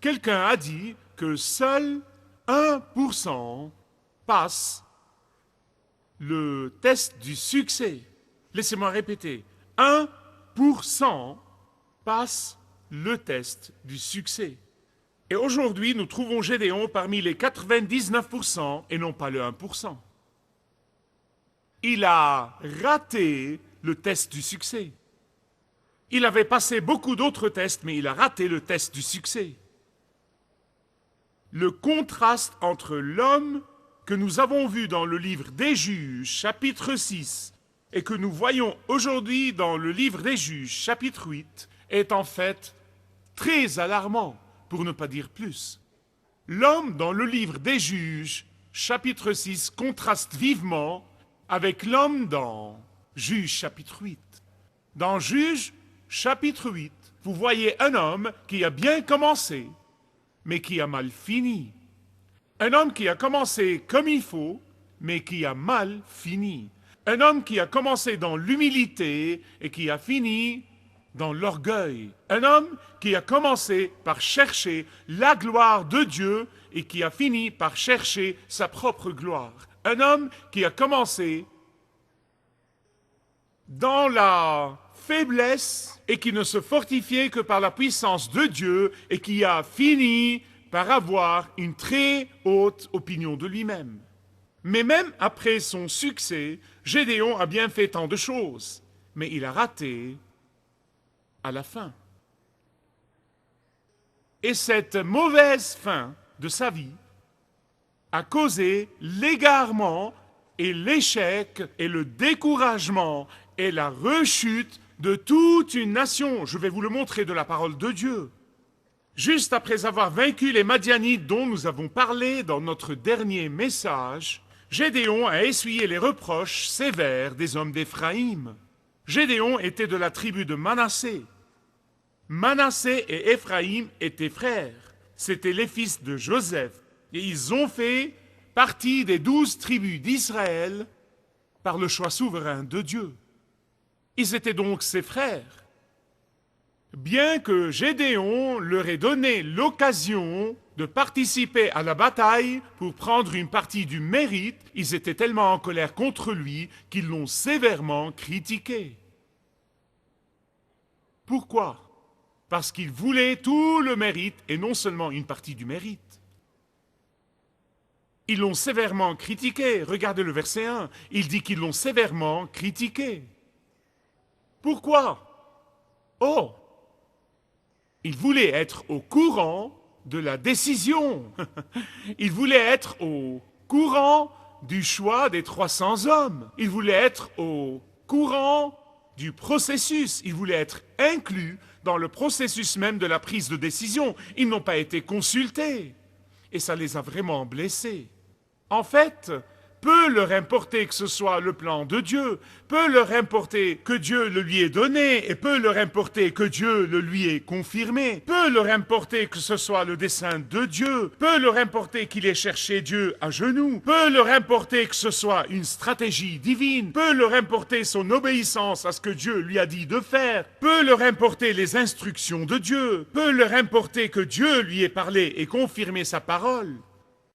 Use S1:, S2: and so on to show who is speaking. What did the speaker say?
S1: quelqu'un a dit que seul 1% passe le test du succès. Laissez-moi répéter. 1% passe le test du succès. Et aujourd'hui, nous trouvons Gédéon parmi les 99% et non pas le 1%. Il a raté le test du succès. Il avait passé beaucoup d'autres tests, mais il a raté le test du succès. Le contraste entre l'homme que nous avons vu dans le livre des Juges, chapitre 6, et que nous voyons aujourd'hui dans le livre des Juges, chapitre 8, est en fait très alarmant, pour ne pas dire plus. L'homme dans le livre des Juges, chapitre 6, contraste vivement avec l'homme dans Juges, chapitre 8. Dans Juges, chapitre 8, vous voyez un homme qui a bien commencé, mais qui a mal fini. Un homme qui a commencé comme il faut, mais qui a mal fini. Un homme qui a commencé dans l'humilité et qui a fini dans l'orgueil. Un homme qui a commencé par chercher la gloire de Dieu et qui a fini par chercher sa propre gloire. Un homme qui a commencé dans la faiblesse et qui ne se fortifiait que par la puissance de Dieu et qui a fini par avoir une très haute opinion de lui-même. Mais même après son succès, Gédéon a bien fait tant de choses, mais il a raté à la fin. Et cette mauvaise fin de sa vie a causé l'égarement et l'échec et le découragement et la rechute de toute une nation. Je vais vous le montrer de la parole de Dieu. Juste après avoir vaincu les Madianites dont nous avons parlé dans notre dernier message, Gédéon a essuyé les reproches sévères des hommes d'Éphraïm. Gédéon était de la tribu de Manassé. Manassé et Éphraïm étaient frères. C'étaient les fils de Joseph. Et ils ont fait partie des 12 tribus d'Israël par le choix souverain de Dieu. Ils étaient donc ses frères. Bien que Gédéon leur ait donné l'occasion de participer à la bataille pour prendre une partie du mérite, ils étaient tellement en colère contre lui qu'ils l'ont sévèrement critiqué. Pourquoi? Parce qu'ils voulaient tout le mérite et non seulement une partie du mérite. Ils l'ont sévèrement critiqué. Regardez le verset 1. Il dit qu'ils l'ont sévèrement critiqué. Pourquoi? Oh! Ils voulaient être au courant de la décision. Ils voulaient être au courant du choix des 300 hommes. Ils voulaient être au courant du processus. Ils voulaient être inclus dans le processus même de la prise de décision. Ils n'ont pas été consultés. Et ça les a vraiment blessés. En fait, peu leur importer que ce soit le plan de Dieu, peu leur importer que Dieu le lui ait donné, et peu leur importer que Dieu le lui ait confirmé, peu leur importer que ce soit le dessein de Dieu, peu leur importer qu'il ait cherché Dieu à genoux, peu leur importer que ce soit une stratégie divine, peu leur importer son obéissance à ce que Dieu lui a dit de faire, peu leur importer les instructions de Dieu, peu leur importer que Dieu lui ait parlé et confirmé sa parole.